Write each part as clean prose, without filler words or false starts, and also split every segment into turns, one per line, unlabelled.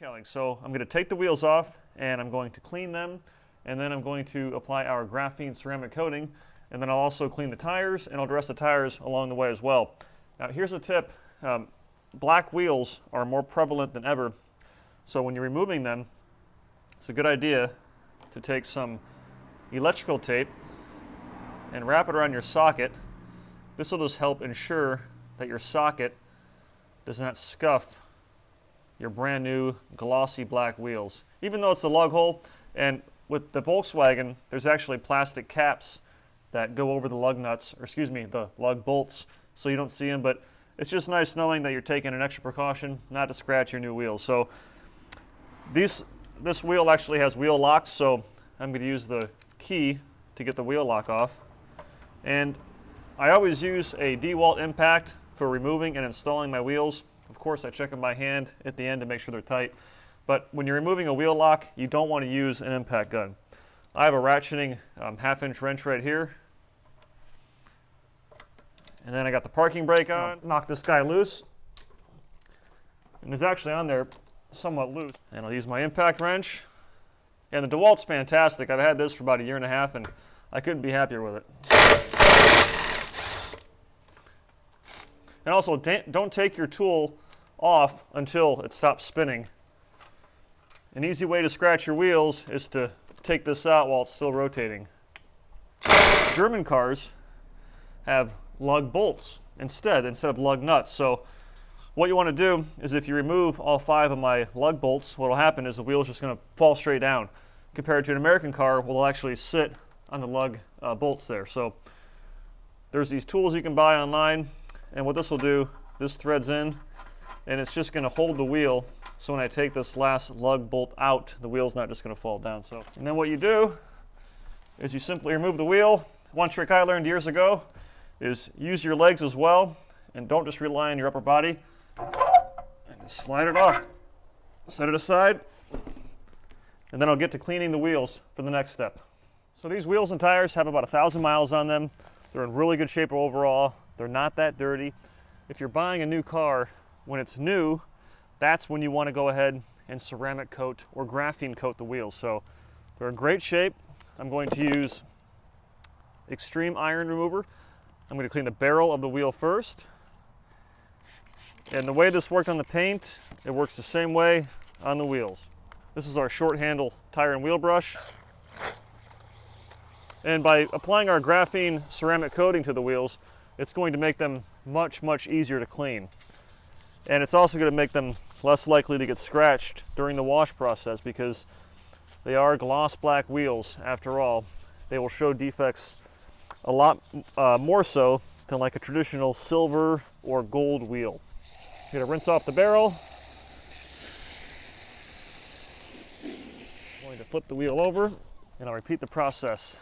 Detailing. So I'm going to take the wheels off and I'm going to clean them, and then I'm going to apply our graphene ceramic coating, and then I'll also clean the tires and I'll dress the tires along the way as well. Now here's a tip. Black wheels are more prevalent than ever, so when you're removing them, it's a good idea to take some electrical tape and wrap it around your socket. This will just help ensure that your socket does not scuff your brand new glossy black wheels. Even though it's a lug hole, and with the Volkswagen, there's actually plastic caps that go over the lug nuts, or excuse me, the lug bolts, so you don't see them, but it's just nice knowing that you're taking an extra precaution not to scratch your new wheels. So this wheel actually has wheel locks, so I'm going to use the key to get the wheel lock off. And I always use a DeWalt impact for removing and installing my wheels. Of course, I check them by hand at the end to make sure they're tight. But when you're removing a wheel lock, you don't want to use an impact gun. I have a ratcheting half-inch wrench right here. And then I got the parking brake on. Knock this guy loose. And it's actually on there somewhat loose. And I'll use my impact wrench. And the DeWalt's fantastic. I've had this for about 1.5 years and I couldn't be happier with it. And also, don't take your tool off until it stops spinning. An easy way to scratch your wheels is to take this out while it's still rotating. German cars have lug bolts instead of lug nuts. So what you want to do is, if you remove all 5 of my lug bolts, what will happen is the wheel is just going to fall straight down. Compared to an American car, will actually sit on the lug bolts there. So there's these tools you can buy online, and what this will do, this threads in, and it's just going to hold the wheel, so when I take this last lug bolt out, the wheel's not just going to fall down. So, and then what you do is you simply remove the wheel. One trick I learned years ago is use your legs as well, and don't just rely on your upper body. And just slide it off, set it aside, and then I'll get to cleaning the wheels for the next step. So these wheels and tires have about 1,000 miles on them. They're in really good shape overall. They're not that dirty. If you're buying a new car, when it's new, that's when you want to go ahead and ceramic coat or graphene coat the wheels. So they're in great shape. I'm going to use Xtreme iron remover. I'm going to clean the barrel of the wheel first. And the way this worked on the paint, it works the same way on the wheels. This is our short handle tire and wheel brush. And by applying our graphene ceramic coating to the wheels, it's going to make them much, much easier to clean. And it's also going to make them less likely to get scratched during the wash process, because they are gloss black wheels after all. They will show defects a lot more so than like a traditional silver or gold wheel. I'm going to rinse off the barrel. I'm going to flip the wheel over, and I'll repeat the process.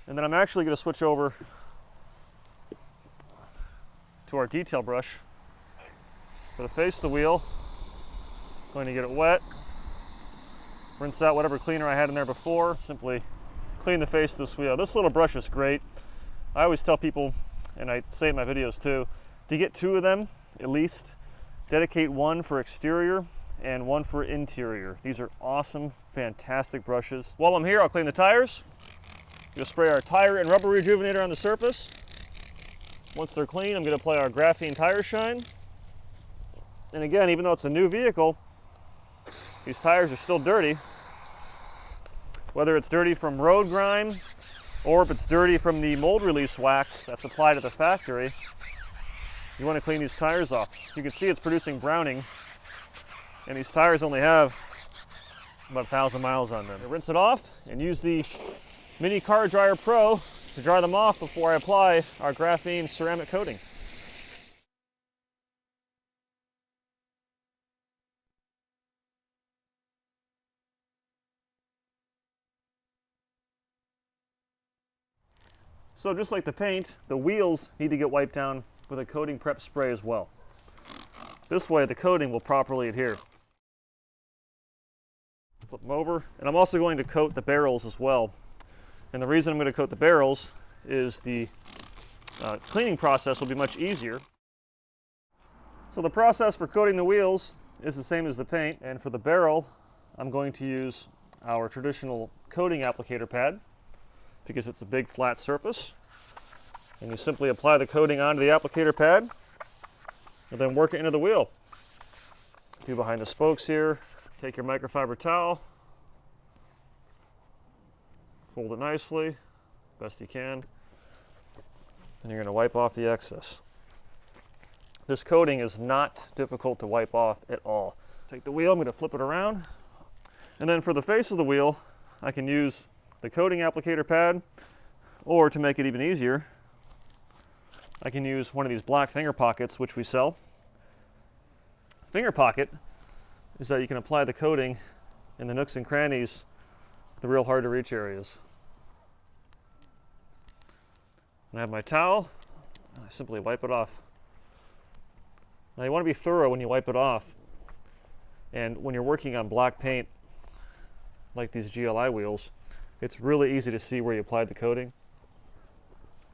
And then I'm actually going to switch over to our detail brush for the face of the wheel. Going to get it wet, rinse out whatever cleaner I had in there before, simply clean the face of this wheel. This little brush is great. I always tell people, and I say in my videos too, to get 2 of them at least. Dedicate one for exterior and one for interior. These are awesome, fantastic brushes. While I'm here, I'll clean the tires. We'll spray our tire and rubber rejuvenator on the surface. Once they're clean, I'm going to apply our graphene tire shine. And again, even though it's a new vehicle, these tires are still dirty. Whether it's dirty from road grime or if it's dirty from the mold release wax that's applied at the factory, you want to clean these tires off. You can see it's producing browning, and these tires only have about 1,000 miles on them. Rinse it off and use the Mini Car Dryer Pro to dry them off before I apply our graphene ceramic coating. So just like the paint, the wheels need to get wiped down with a coating prep spray as well. This way the coating will properly adhere. Flip them over, and I'm also going to coat the barrels as well. And the reason I'm going to coat the barrels is the cleaning process will be much easier. So the process for coating the wheels is the same as the paint, and for the barrel, I'm going to use our traditional coating applicator pad because it's a big flat surface. And you simply apply the coating onto the applicator pad and then work it into the wheel. Do behind the spokes here, take your microfiber towel, fold it nicely, best you can, and you're going to wipe off the excess. This coating is not difficult to wipe off at all. Take the wheel, I'm going to flip it around, and then for the face of the wheel, I can use the coating applicator pad, or to make it even easier, I can use one of these black finger pockets, which we sell. Finger pocket is that you can apply the coating in the nooks and crannies, the real hard to reach areas. And I have my towel, and I simply wipe it off. Now you want to be thorough when you wipe it off, and when you're working on black paint like these GLI wheels, it's really easy to see where you applied the coating.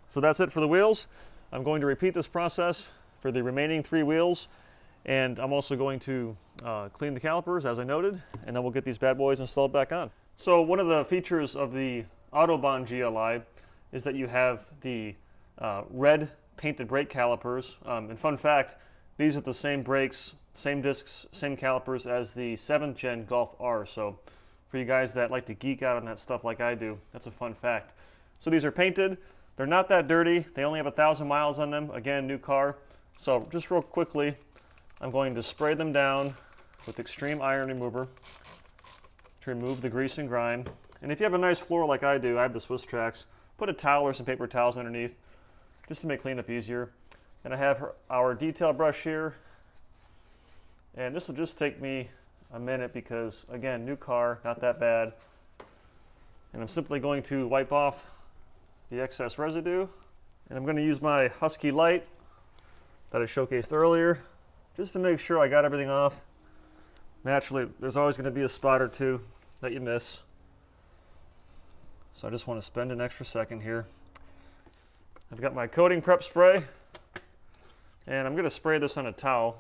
So that's it for the wheels. I'm going to repeat this process for the remaining 3 wheels, and I'm also going to clean the calipers as I noted, and then we'll get these bad boys installed back on. So one of the features of the Autobahn GLI is that you have the red painted brake calipers, and fun fact, these are the same brakes, same discs, same calipers as the 7th gen Golf R. So for you guys that like to geek out on that stuff like I do, that's a fun fact. So these are painted. They're not that dirty. They only have 1,000 miles on them. Again, new car. So just real quickly, I'm going to spray them down with Xtreme iron remover to remove the grease and grime. And if you have a nice floor like I do, I have the Swiss Tracks, put a towel or some paper towels underneath just to make cleanup easier. And I have our detail brush here, and this will just take me a minute because, again, new car, not that bad. And I'm simply going to wipe off the excess residue, and I'm going to use my Husky light that I showcased earlier just to make sure I got everything off. Naturally, there's always going to be a spot or two that you miss, so I just want to spend an extra second here. I've got my coating prep spray, and I'm going to spray this on a towel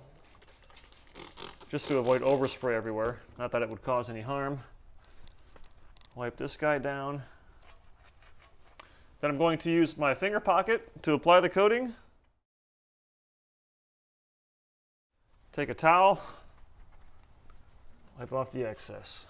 just to avoid overspray everywhere. Not that it would cause any harm. Wipe this guy down. Then I'm going to use my finger pocket to apply the coating. Take a towel, wipe off the excess.